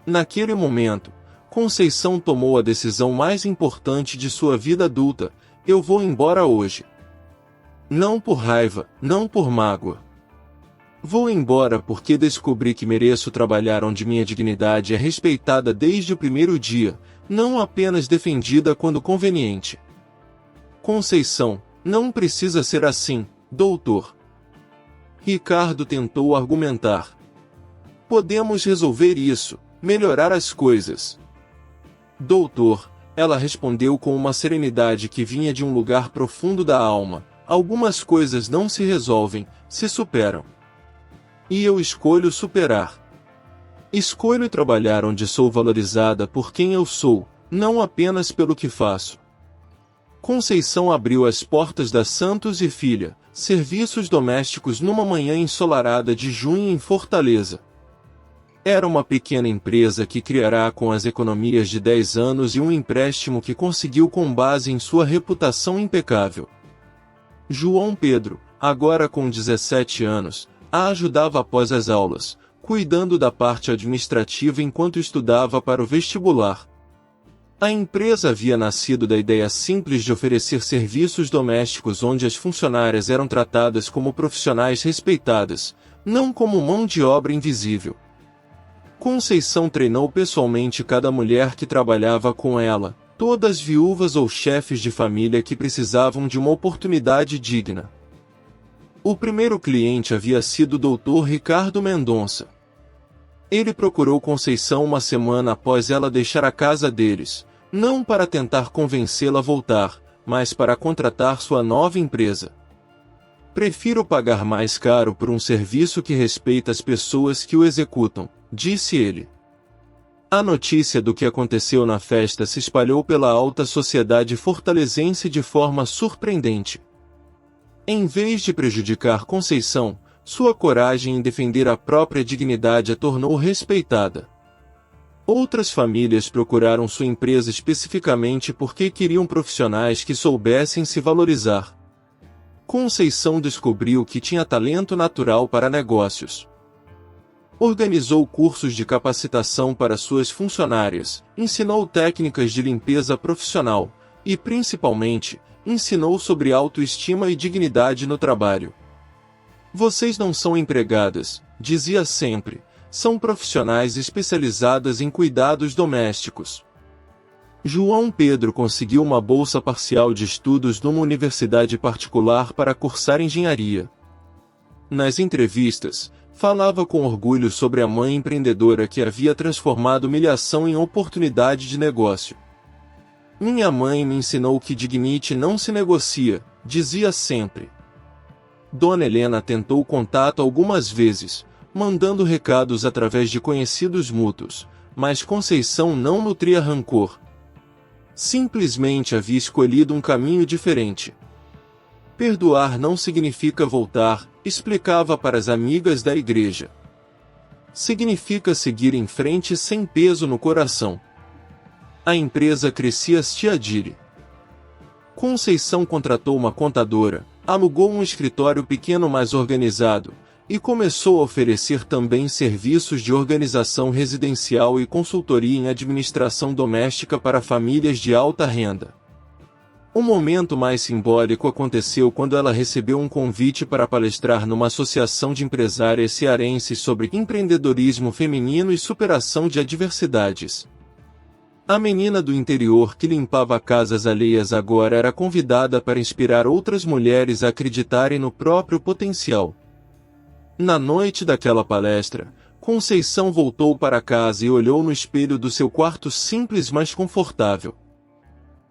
Speaker 1: Naquele momento, Conceição tomou a decisão mais importante de sua vida adulta, eu vou embora hoje. Não por raiva, não por mágoa. Vou embora porque descobri que mereço trabalhar onde minha dignidade é respeitada desde o primeiro dia, não apenas defendida quando conveniente. Conceição, não precisa ser assim, doutor. Ricardo tentou argumentar. Podemos resolver isso, melhorar as coisas. Doutor, ela respondeu com uma serenidade que vinha de um lugar profundo da alma. Algumas coisas não se resolvem, se superam. E eu escolho superar. Escolho trabalhar onde sou valorizada por quem eu sou, não apenas pelo que faço. Conceição abriu as portas da Santos e Filha, serviços domésticos numa manhã ensolarada de junho em Fortaleza. Era uma pequena empresa que criará com as economias de 10 anos e um empréstimo que conseguiu com base em sua reputação impecável. João Pedro, agora com 17 anos, a ajudava após as aulas, cuidando da parte administrativa enquanto estudava para o vestibular. A empresa havia nascido da ideia simples de oferecer serviços domésticos onde as funcionárias eram tratadas como profissionais respeitadas, não como mão de obra invisível. Conceição treinou pessoalmente cada mulher que trabalhava com ela, todas viúvas ou chefes de família que precisavam de uma oportunidade digna. O primeiro cliente havia sido o Dr. Ricardo Mendonça. Ele procurou Conceição uma semana após ela deixar a casa deles, não para tentar convencê-la a voltar, mas para contratar sua nova empresa. Prefiro pagar mais caro por um serviço que respeita as pessoas que o executam, disse ele. A notícia do que aconteceu na festa se espalhou pela alta sociedade fortalezense de forma surpreendente. Em vez de prejudicar Conceição, sua coragem em defender a própria dignidade a tornou respeitada. Outras famílias procuraram sua empresa especificamente porque queriam profissionais que soubessem se valorizar. Conceição descobriu que tinha talento natural para negócios. Organizou cursos de capacitação para suas funcionárias, ensinou técnicas de limpeza profissional e, principalmente, ensinou sobre autoestima e dignidade no trabalho. Vocês não são empregadas, dizia sempre, são profissionais especializadas em cuidados domésticos. João Pedro conseguiu uma bolsa parcial de estudos numa universidade particular para cursar engenharia. Nas entrevistas, falava com orgulho sobre a mãe empreendedora que havia transformado humilhação em oportunidade de negócio. Minha mãe me ensinou que dignity não se negocia, dizia sempre. Dona Helena tentou contato algumas vezes, mandando recados através de conhecidos mútuos, mas Conceição não nutria rancor. Simplesmente havia escolhido um caminho diferente. Perdoar não significa voltar, explicava para as amigas da igreja. Significa seguir em frente sem peso no coração. A empresa crescia stiadire. Conceição contratou uma contadora, alugou um escritório pequeno mais organizado, e começou a oferecer também serviços de organização residencial e consultoria em administração doméstica para famílias de alta renda. O momento mais simbólico aconteceu quando ela recebeu um convite para palestrar numa associação de empresárias cearenses sobre empreendedorismo feminino e superação de adversidades. A menina do interior que limpava casas alheias agora era convidada para inspirar outras mulheres a acreditarem no próprio potencial. Na noite daquela palestra, Conceição voltou para casa e olhou no espelho do seu quarto simples mas confortável.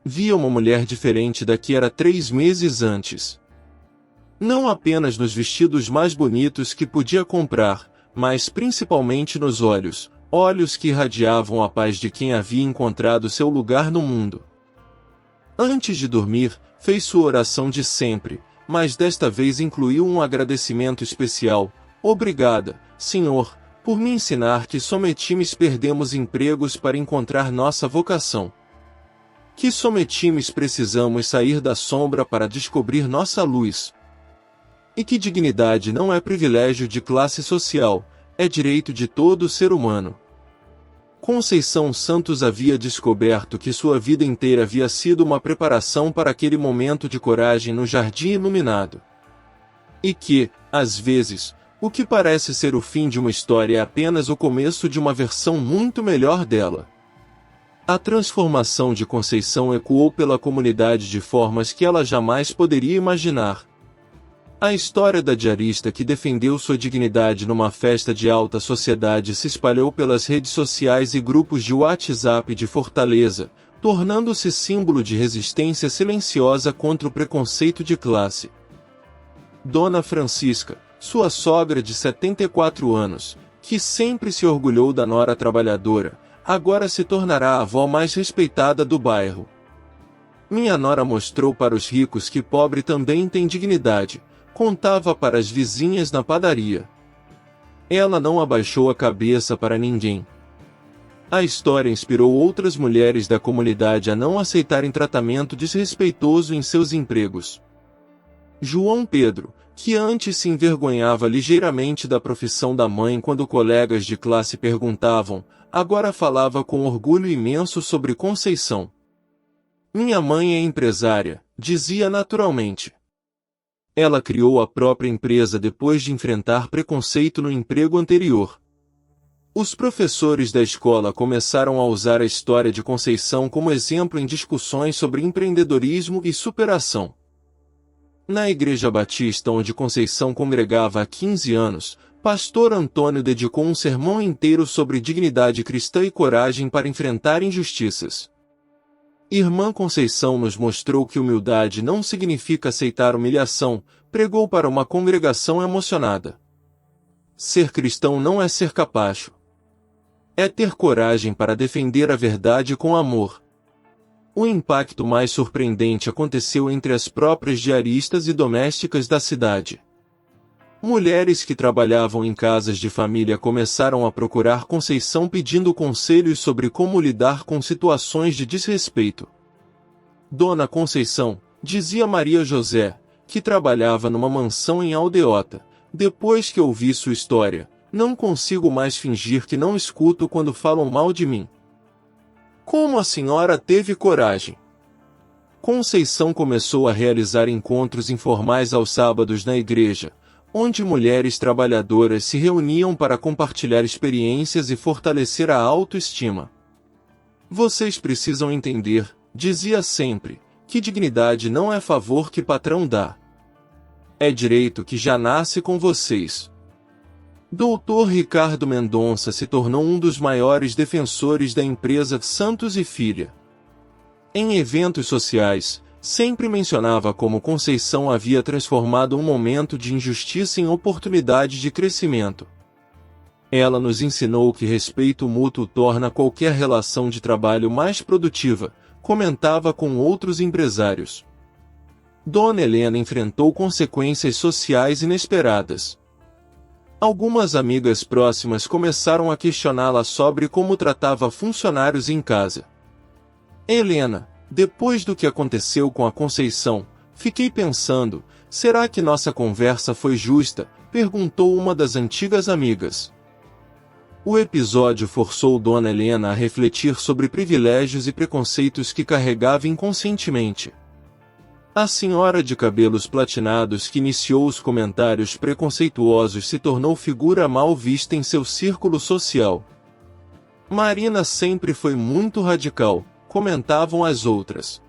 Speaker 1: Via uma mulher diferente da que era 3 meses antes. Não apenas nos vestidos mais bonitos que podia comprar, mas principalmente nos olhos que irradiavam a paz de quem havia encontrado seu lugar no mundo. Antes de dormir, fez sua oração de sempre, mas desta vez incluiu um agradecimento especial. Obrigada, Senhor, por me ensinar que sometimes perdemos empregos para encontrar nossa vocação. Que sometimes precisamos sair da sombra para descobrir nossa luz. E que dignidade não é privilégio de classe social, é direito de todo ser humano. Conceição Santos havia descoberto que sua vida inteira havia sido uma preparação para aquele momento de coragem no jardim iluminado. E que, às vezes, o que parece ser o fim de uma história é apenas o começo de uma versão muito melhor dela. A transformação de Conceição ecoou pela comunidade de formas que ela jamais poderia imaginar. A história da diarista que defendeu sua dignidade numa festa de alta sociedade se espalhou pelas redes sociais e grupos de WhatsApp de Fortaleza, tornando-se símbolo de resistência silenciosa contra o preconceito de classe. Dona Francisca, sua sogra de 74 anos, que sempre se orgulhou da nora trabalhadora, agora se tornará a avó mais respeitada do bairro. Minha nora mostrou para os ricos que pobre também tem dignidade, contava para as vizinhas na padaria. Ela não abaixou a cabeça para ninguém. A história inspirou outras mulheres da comunidade a não aceitarem tratamento desrespeitoso em seus empregos. João Pedro, que antes se envergonhava ligeiramente da profissão da mãe quando colegas de classe perguntavam, agora falava com orgulho imenso sobre Conceição. Minha mãe é empresária, dizia naturalmente. Ela criou a própria empresa depois de enfrentar preconceito no emprego anterior. Os professores da escola começaram a usar a história de Conceição como exemplo em discussões sobre empreendedorismo e superação. Na Igreja Batista onde Conceição congregava há 15 anos, Pastor Antônio dedicou um sermão inteiro sobre dignidade cristã e coragem para enfrentar injustiças. Irmã Conceição nos mostrou que humildade não significa aceitar humilhação, pregou para uma congregação emocionada. Ser cristão não é ser capacho. É ter coragem para defender a verdade com amor. O impacto mais surpreendente aconteceu entre as próprias diaristas e domésticas da cidade. Mulheres que trabalhavam em casas de família começaram a procurar Conceição pedindo conselhos sobre como lidar com situações de desrespeito. Dona Conceição, dizia Maria José, que trabalhava numa mansão em Aldeota, depois que ouvi sua história, não consigo mais fingir que não escuto quando falam mal de mim. Como a senhora teve coragem? Conceição começou a realizar encontros informais aos sábados na igreja, onde mulheres trabalhadoras se reuniam para compartilhar experiências e fortalecer a autoestima. Vocês precisam entender, dizia sempre, que dignidade não é favor que patrão dá. É direito que já nasce com vocês. Dr. Ricardo Mendonça se tornou um dos maiores defensores da empresa Santos e Filha. Em eventos sociais, sempre mencionava como Conceição havia transformado um momento de injustiça em oportunidade de crescimento. Ela nos ensinou que respeito mútuo torna qualquer relação de trabalho mais produtiva, comentava com outros empresários. Dona Helena enfrentou consequências sociais inesperadas. Algumas amigas próximas começaram a questioná-la sobre como tratava funcionários em casa. Helena, depois do que aconteceu com a Conceição, fiquei pensando, será que nossa conversa foi justa? Perguntou uma das antigas amigas. O episódio forçou Dona Helena a refletir sobre privilégios e preconceitos que carregava inconscientemente. A senhora de cabelos platinados que iniciou os comentários preconceituosos se tornou figura mal vista em seu círculo social. Marina sempre foi muito radical, comentavam as outras.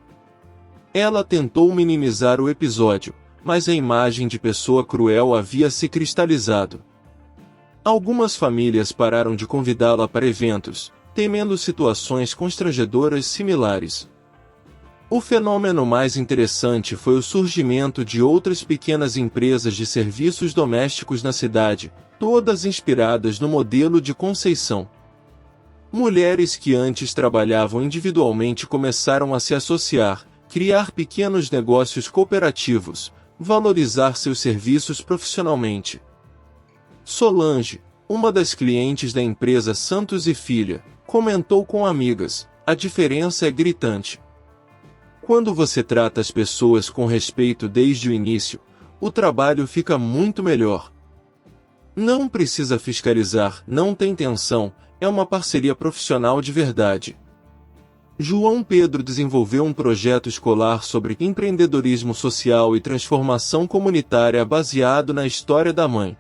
Speaker 1: Ela tentou minimizar o episódio, mas a imagem de pessoa cruel havia se cristalizado. Algumas famílias pararam de convidá-la para eventos, temendo situações constrangedoras similares. O fenômeno mais interessante foi o surgimento de outras pequenas empresas de serviços domésticos na cidade, todas inspiradas no modelo de Conceição. Mulheres que antes trabalhavam individualmente começaram a se associar, criar pequenos negócios cooperativos, valorizar seus serviços profissionalmente. Solange, uma das clientes da empresa Santos e Filha, comentou com amigas: a diferença é gritante. Quando você trata as pessoas com respeito desde o início, o trabalho fica muito melhor. Não precisa fiscalizar, não tem tensão, é uma parceria profissional de verdade. João Pedro desenvolveu um projeto escolar sobre empreendedorismo social e transformação comunitária baseado na história da mãe.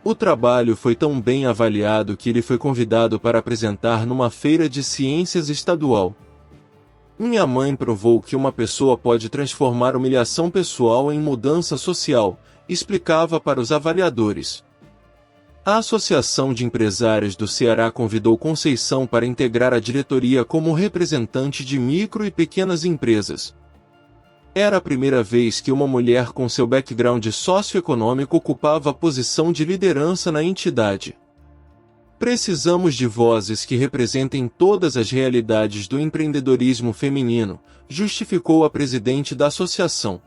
Speaker 1: O trabalho foi tão bem avaliado que ele foi convidado para apresentar numa feira de ciências estadual. Minha mãe provou que uma pessoa pode transformar humilhação pessoal em mudança social, explicava para os avaliadores. A Associação de Empresários do Ceará convidou Conceição para integrar a diretoria como representante de micro e pequenas empresas. Era a primeira vez que uma mulher com seu background socioeconômico ocupava a posição de liderança na entidade. Precisamos de vozes que representem todas as realidades do empreendedorismo feminino, justificou a presidente da associação.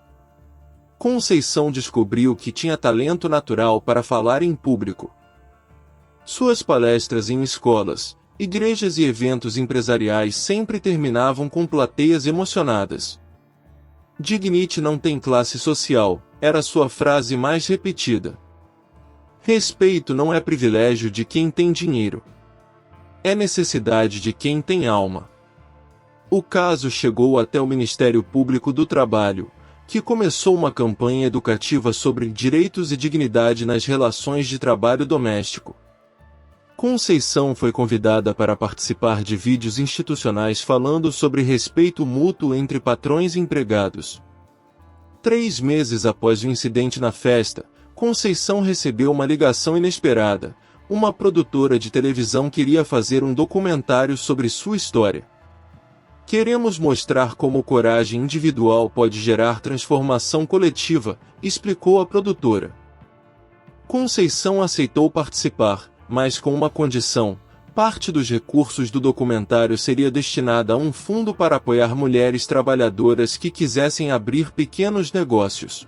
Speaker 1: Conceição descobriu que tinha talento natural para falar em público. Suas palestras em escolas, igrejas e eventos empresariais sempre terminavam com plateias emocionadas. Dignity não tem classe social, era sua frase mais repetida. Respeito não é privilégio de quem tem dinheiro. É necessidade de quem tem alma. O caso chegou até o Ministério Público do Trabalho, que começou uma campanha educativa sobre direitos e dignidade nas relações de trabalho doméstico. Conceição foi convidada para participar de vídeos institucionais falando sobre respeito mútuo entre patrões e empregados. 3 meses após o incidente na festa, Conceição recebeu uma ligação inesperada. Uma produtora de televisão queria fazer um documentário sobre sua história. Queremos mostrar como coragem individual pode gerar transformação coletiva, explicou a produtora. Conceição aceitou participar, mas com uma condição: parte dos recursos do documentário seria destinada a um fundo para apoiar mulheres trabalhadoras que quisessem abrir pequenos negócios.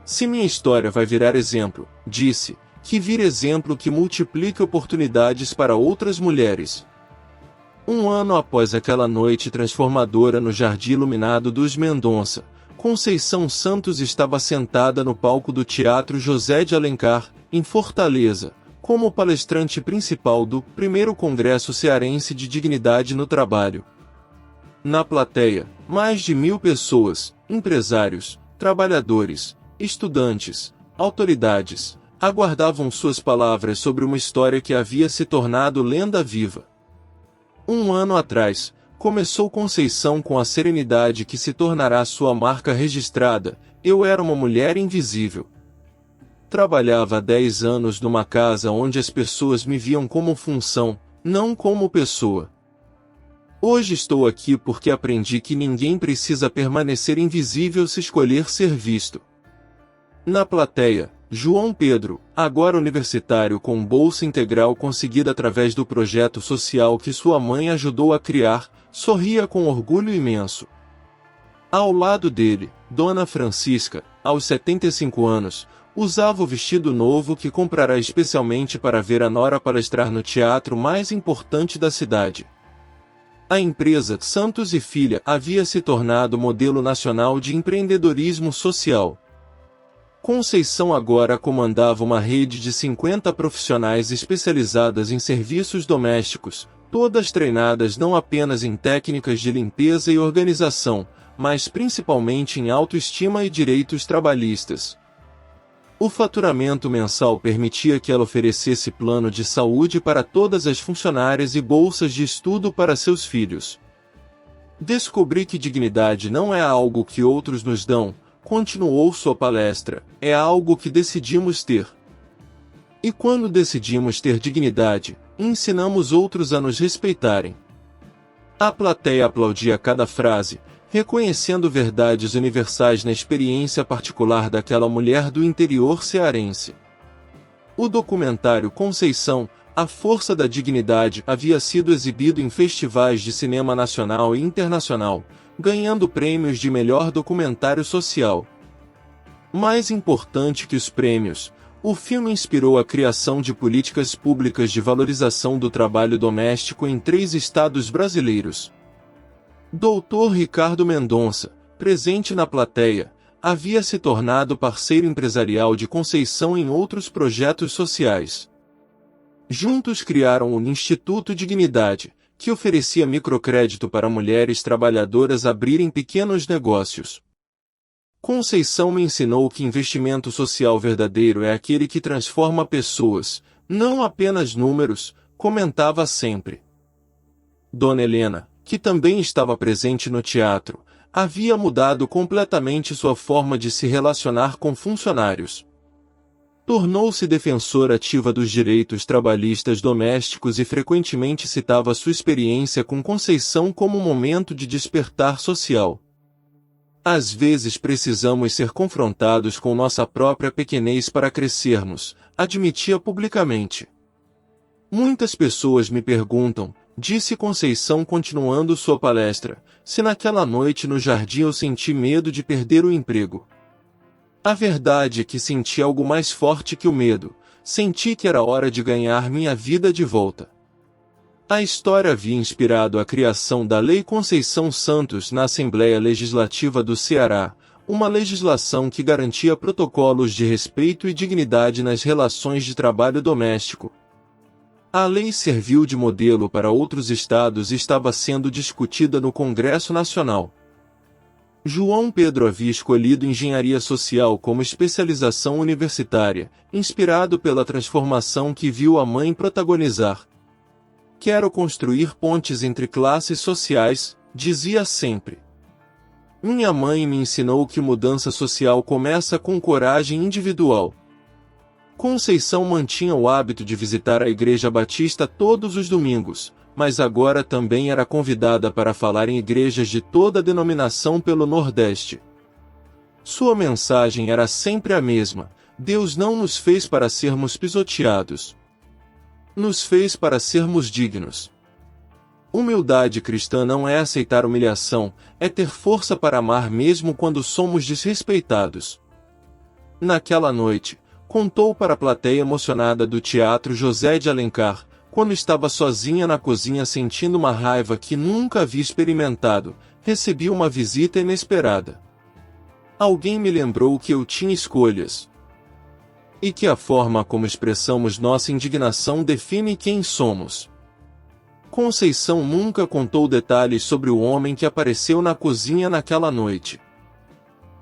Speaker 1: Se minha história vai virar exemplo, disse, que vire exemplo que multiplique oportunidades para outras mulheres. 1 ano após aquela noite transformadora no Jardim Iluminado dos Mendonça, Conceição Santos estava sentada no palco do Teatro José de Alencar, em Fortaleza, como palestrante principal do primeiro Congresso Cearense de Dignidade no Trabalho. Na plateia, mais de 1000 pessoas, empresários, trabalhadores, estudantes, autoridades, aguardavam suas palavras sobre uma história que havia se tornado lenda viva. 1 ano atrás, começou Conceição com a serenidade que se tornará sua marca registrada: eu era uma mulher invisível. Trabalhava há 10 anos numa casa onde as pessoas me viam como função, não como pessoa. Hoje estou aqui porque aprendi que ninguém precisa permanecer invisível se escolher ser visto. Na plateia, João Pedro, agora universitário com bolsa integral conseguida através do projeto social que sua mãe ajudou a criar, sorria com orgulho imenso. Ao lado dele, Dona Francisca, aos 75 anos, usava o vestido novo que comprará especialmente para ver a nora palestrar no teatro mais importante da cidade. A empresa Santos e Filha havia se tornado modelo nacional de empreendedorismo social. Conceição agora comandava uma rede de 50 profissionais especializadas em serviços domésticos, todas treinadas não apenas em técnicas de limpeza e organização, mas principalmente em autoestima e direitos trabalhistas. O faturamento mensal permitia que ela oferecesse plano de saúde para todas as funcionárias e bolsas de estudo para seus filhos. Descobri que dignidade não é algo que outros nos dão, continuou sua palestra, é algo que decidimos ter. E quando decidimos ter dignidade, ensinamos outros a nos respeitarem. A plateia aplaudia cada frase, reconhecendo verdades universais na experiência particular daquela mulher do interior cearense. O documentário Conceição, A Força da Dignidade havia sido exibido em festivais de cinema nacional e internacional, ganhando prêmios de melhor documentário social. Mais importante que os prêmios, o filme inspirou a criação de políticas públicas de valorização do trabalho doméstico em 3 estados brasileiros. Dr. Ricardo Mendonça, presente na plateia, havia se tornado parceiro empresarial de Conceição em outros projetos sociais. Juntos criaram o Instituto Dignidade, que oferecia microcrédito para mulheres trabalhadoras abrirem pequenos negócios. Conceição me ensinou que investimento social verdadeiro é aquele que transforma pessoas, não apenas números, comentava sempre. Dona Helena, que também estava presente no teatro, havia mudado completamente sua forma de se relacionar com funcionários. Tornou-se defensora ativa dos direitos trabalhistas domésticos e frequentemente citava sua experiência com Conceição como um momento de despertar social. Às vezes precisamos ser confrontados com nossa própria pequenez para crescermos, admitia publicamente. Muitas pessoas me perguntam, disse Conceição continuando sua palestra, se naquela noite no jardim eu senti medo de perder o emprego. A verdade é que senti algo mais forte que o medo, senti que era hora de ganhar minha vida de volta. A história havia inspirado a criação da Lei Conceição Santos na Assembleia Legislativa do Ceará, uma legislação que garantia protocolos de respeito e dignidade nas relações de trabalho doméstico. A lei serviu de modelo para outros estados e estava sendo discutida no Congresso Nacional. João Pedro havia escolhido engenharia social como especialização universitária, inspirado pela transformação que viu a mãe protagonizar. Quero construir pontes entre classes sociais, dizia sempre. Minha mãe me ensinou que mudança social começa com coragem individual. Conceição mantinha o hábito de visitar a Igreja Batista todos os domingos, mas agora também era convidada para falar em igrejas de toda a denominação pelo Nordeste. Sua mensagem era sempre a mesma: Deus não nos fez para sermos pisoteados. Nos fez para sermos dignos. Humildade cristã não é aceitar humilhação, é ter força para amar mesmo quando somos desrespeitados. Naquela noite, contou para a plateia emocionada do Teatro José de Alencar, quando estava sozinha na cozinha sentindo uma raiva que nunca havia experimentado, recebi uma visita inesperada. Alguém me lembrou que eu tinha escolhas. E que a forma como expressamos nossa indignação define quem somos. Conceição nunca contou detalhes sobre o homem que apareceu na cozinha naquela noite.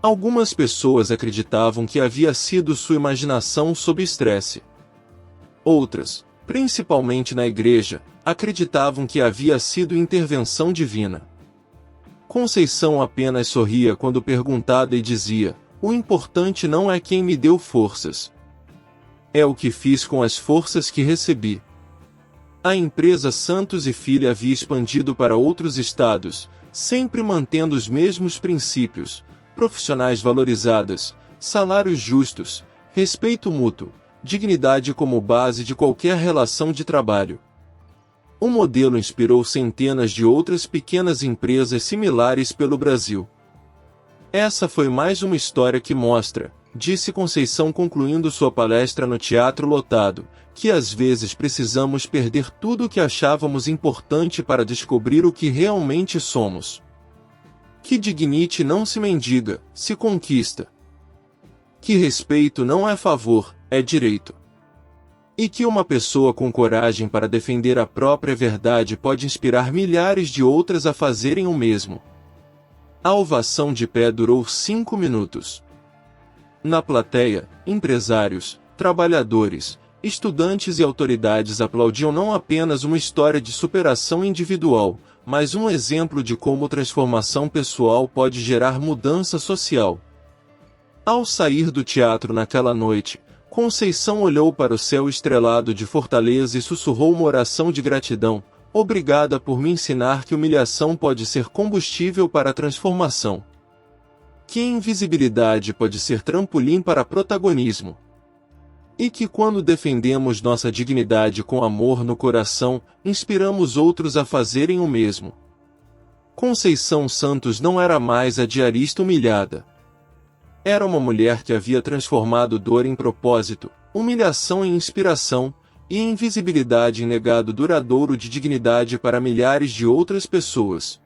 Speaker 1: Algumas pessoas acreditavam que havia sido sua imaginação sob estresse. Outras, principalmente na igreja, acreditavam que havia sido intervenção divina. Conceição apenas sorria quando perguntada e dizia: "O importante não é quem me deu forças. É o que fiz com as forças que recebi." A empresa Santos e Filha havia expandido para outros estados, sempre mantendo os mesmos princípios: profissionais valorizadas, salários justos, respeito mútuo, dignidade como base de qualquer relação de trabalho. O modelo inspirou centenas de outras pequenas empresas similares pelo Brasil. Essa foi mais uma história que mostra, disse Conceição concluindo sua palestra no teatro lotado, que às vezes precisamos perder tudo o que achávamos importante para descobrir o que realmente somos. Que dignidade não se mendiga, se conquista. Que respeito não é favor, é direito. E que uma pessoa com coragem para defender a própria verdade pode inspirar milhares de outras a fazerem o mesmo. A ovação de pé durou 5 minutos. Na plateia, empresários, trabalhadores, estudantes e autoridades aplaudiam não apenas uma história de superação individual, mas um exemplo de como transformação pessoal pode gerar mudança social. Ao sair do teatro naquela noite, Conceição olhou para o céu estrelado de Fortaleza e sussurrou uma oração de gratidão: "Obrigada por me ensinar que humilhação pode ser combustível para a transformação. Que invisibilidade pode ser trampolim para protagonismo. E que quando defendemos nossa dignidade com amor no coração, inspiramos outros a fazerem o mesmo." Conceição Santos não era mais a diarista humilhada. Era uma mulher que havia transformado dor em propósito, humilhação em inspiração, e invisibilidade em legado duradouro de dignidade para milhares de outras pessoas.